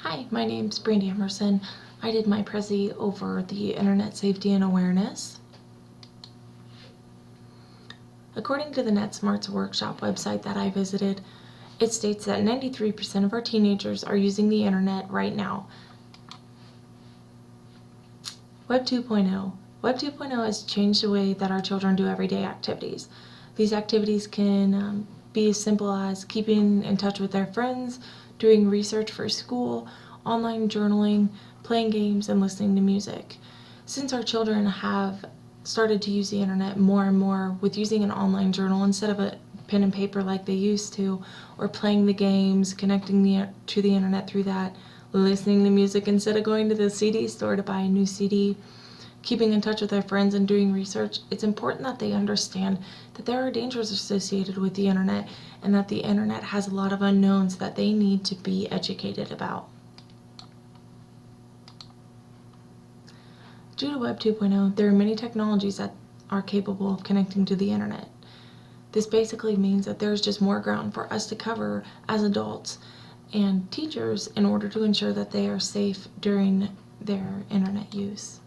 Hi, my name's Brandy Emerson. I did my Prezi over the Internet Safety and Awareness. According to the NetSmarts Workshop website that I visited, it states that 93% of our teenagers are using the internet right now. Web 2.0. Web 2.0 has changed the way that our children do everyday activities. These activities can be as simple as keeping in touch with their friends, doing research for school, online journaling, playing games, and listening to music. Since our children have started to use the internet more and more with using an online journal instead of a pen and paper like they used to, or playing the games, connecting to the internet through that, listening to music instead of going to the CD store to buy a new CD, keeping in touch with their friends and doing research, it's important that they understand that there are dangers associated with the internet and that the internet has a lot of unknowns that they need to be educated about. Due to Web 2.0, there are many technologies that are capable of connecting to the internet. This basically means that there's just more ground for us to cover as adults and teachers in order to ensure that they are safe during their internet use.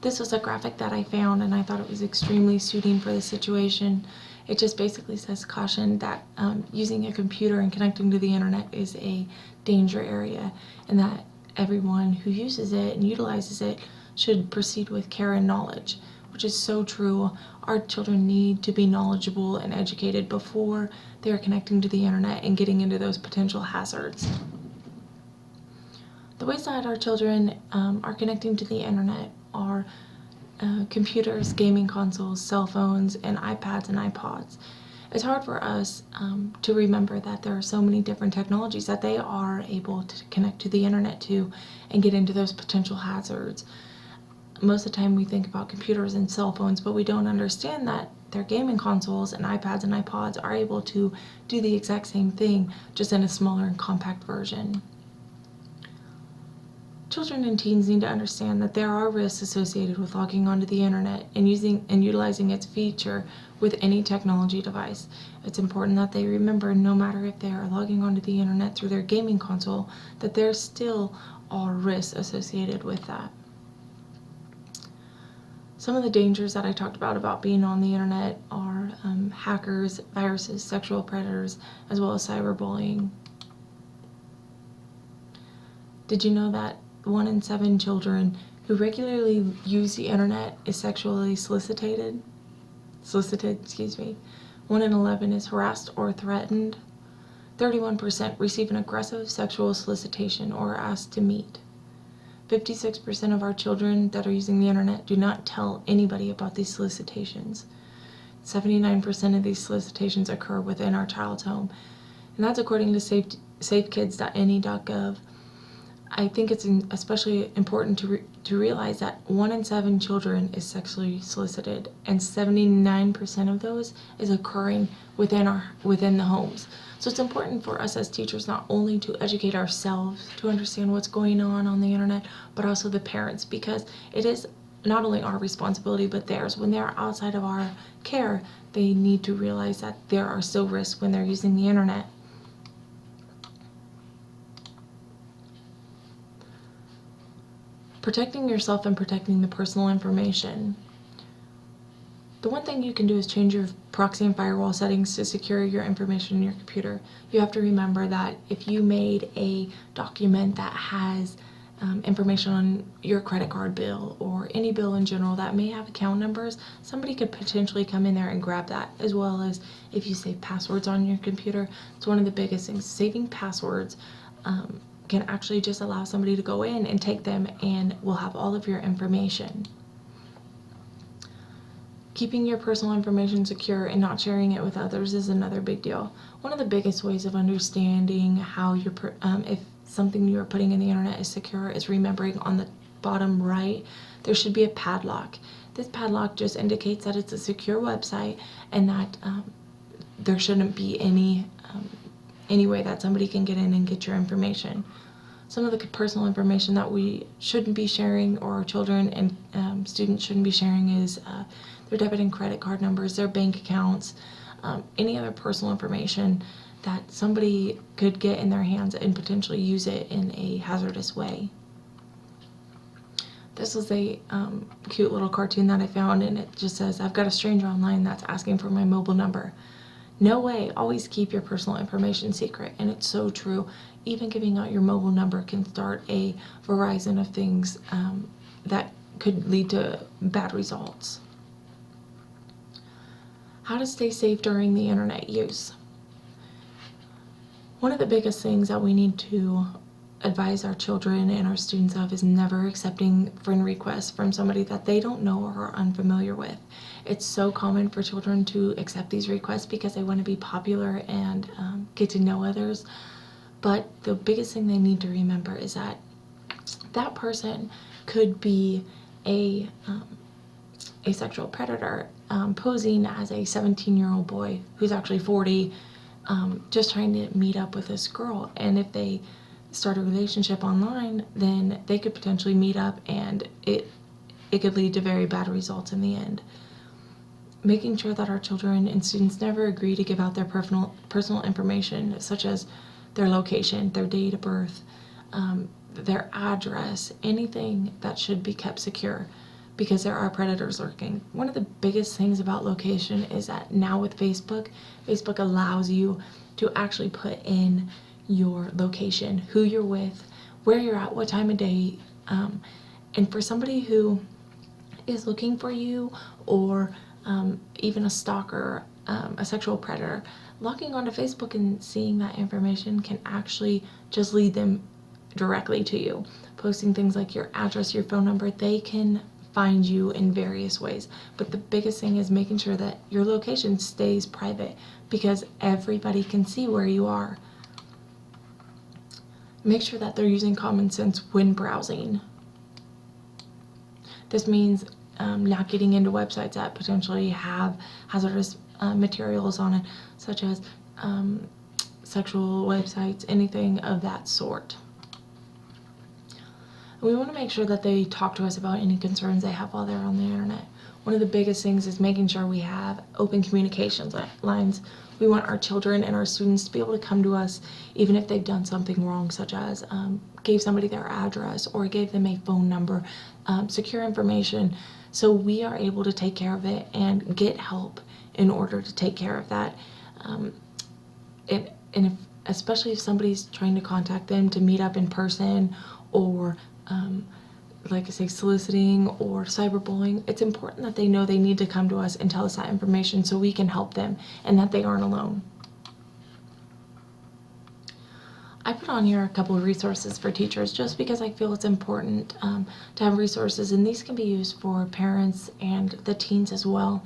This was a graphic that I found and I thought it was extremely suiting for the situation. It just basically says caution that using a computer and connecting to the internet is a danger area and that everyone who uses it and utilizes it should proceed with care and knowledge, which is so true. Our children need to be knowledgeable and educated before they are connecting to the internet and getting into those potential hazards. The ways that our children are connecting to the internet are computers, gaming consoles, cell phones, and iPads and iPods. It's hard for us to remember that there are so many different technologies that they are able to connect to the internet to and get into those potential hazards. Most of the time we think about computers and cell phones, but we don't understand that their gaming consoles and iPads and iPods are able to do the exact same thing, just in a smaller and compact version. Children and teens need to understand that there are risks associated with logging onto the internet and using and utilizing its feature with any technology device. It's important that they remember, no matter if they are logging onto the internet through their gaming console, that there still are risks associated with that. Some of the dangers that I talked about being on the internet are hackers, viruses, sexual predators, as well as cyberbullying. Did you know that 1 in 7 children who regularly use the internet is sexually solicited? 1 in 11 is harassed or threatened. 31% receive an aggressive sexual solicitation or are asked to meet. 56% of our children that are using the internet do not tell anybody about these solicitations. 79% of these solicitations occur within our child's home, and that's according to safekids.ne.gov. I think it's especially important to realize that 1 in 7 children is sexually solicited, and 79% of those is occurring within the homes. So it's important for us as teachers not only to educate ourselves to understand what's going on the internet, but also the parents, because it is not only our responsibility but theirs. When they're outside of our care, they need to realize that there are still risks when they're using the internet. Protecting yourself and protecting the personal information. The one thing you can do is change your proxy and firewall settings to secure your information in your computer. You have to remember that if you made a document that has information on your credit card bill or any bill in general that may have account numbers, somebody could potentially come in there and grab that, as well as if you save passwords on your computer. It's one of the biggest things. Saving passwords can actually just allow somebody to go in and take them and will have all of your information. Keeping your personal information secure and not sharing it with others is another big deal. One of the biggest ways of understanding how if something you're putting in the internet is secure is remembering on the bottom right there should be a padlock. This padlock just indicates that it's a secure website and that there shouldn't be any way that somebody can get in and get your information. Some of the personal information that we shouldn't be sharing, or our children and students shouldn't be sharing, is their debit and credit card numbers, their bank accounts, any other personal information that somebody could get in their hands and potentially use it in a hazardous way. This was a cute little cartoon that I found, and it just says, "I've got a stranger online that's asking for my mobile number." No way, always keep your personal information secret, and it's so true. Even giving out your mobile number can start a horizon of things that could lead to bad results. How to stay safe during the internet use. One of the biggest things that we need to advise our children and our students of is never accepting friend requests from somebody that they don't know or are unfamiliar with. It's so common for children to accept these requests because they want to be popular and get to know others. But the biggest thing they need to remember is that that person could be a sexual predator posing as a 17-year-old boy who's actually 40, just trying to meet up with this girl. And if they start a relationship online, then they could potentially meet up, and it could lead to very bad results in the end. Making sure that our children and students never agree to give out their personal information, such as their location, their date of birth, their address, anything that should be kept secure, because there are predators lurking. One of the biggest things about location is that now with Facebook allows you to actually put in your location, who you're with, where you're at, what time of day, and for somebody who is looking for you, or even a stalker, a sexual predator, logging onto Facebook and seeing that information can actually just lead them directly to you. Posting things like your address, your phone number, they can find you in various ways. But the biggest thing is making sure that your location stays private, because everybody can see where you are. Make sure that they're using common sense when browsing. This means not getting into websites that potentially have hazardous materials on it, such as sexual websites, anything of that sort. We want to make sure that they talk to us about any concerns they have while they're on the internet. One of the biggest things is making sure we have open communications lines. We want our children and our students to be able to come to us even if they've done something wrong, such as gave somebody their address or gave them a phone number, secure information, so we are able to take care of it and get help in order to take care of that. Especially if somebody's trying to contact them to meet up in person, or like I say, soliciting or cyberbullying, it's important that they know they need to come to us and tell us that information so we can help them and that they aren't alone. I put on here a couple of resources for teachers just because I feel it's important to have resources, and these can be used for parents and the teens as well.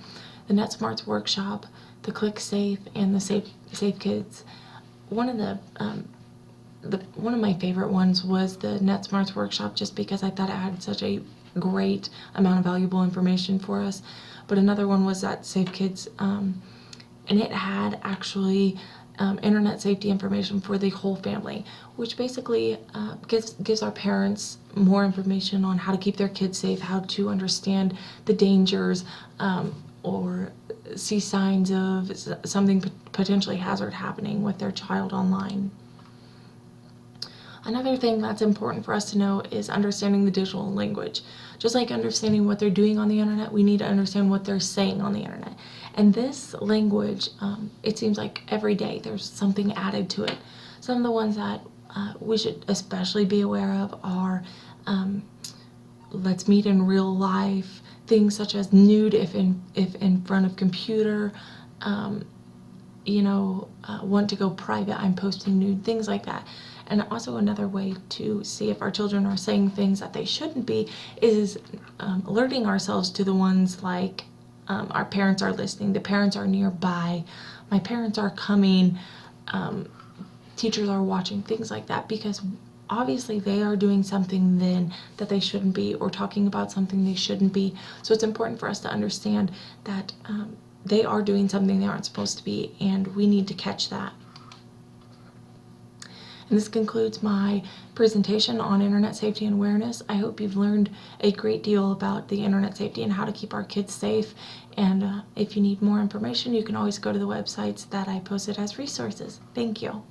The NetSmarts Workshop, the Click Safe, and the Safe Kids. One of my favorite ones was the NetSmarts Workshop, just because I thought it had such a great amount of valuable information for us. But another one was that Safe Kids, and it had actually internet safety information for the whole family, which basically gives our parents more information on how to keep their kids safe, how to understand the dangers, or see signs of something potentially hazard happening with their child online. Another thing that's important for us to know is understanding the digital language. Just like understanding what they're doing on the internet, we need to understand what they're saying on the internet. And this language, it seems like every day there's something added to it. Some of the ones that we should especially be aware of are let's meet in real life, things such as nude if in front of computer, want to go private, I'm posting nude, things like that. And also another way to see if our children are saying things that they shouldn't be is alerting ourselves to the ones like our parents are listening, the parents are nearby, my parents are coming, teachers are watching, things like that, because obviously they are doing something then that they shouldn't be, or talking about something they shouldn't be. So it's important for us to understand that they are doing something they aren't supposed to be, and we need to catch that. And this concludes my presentation on internet safety and awareness. I hope you've learned a great deal about the internet safety and how to keep our kids safe. And if you need more information, you can always go to the websites that I posted as resources. Thank you.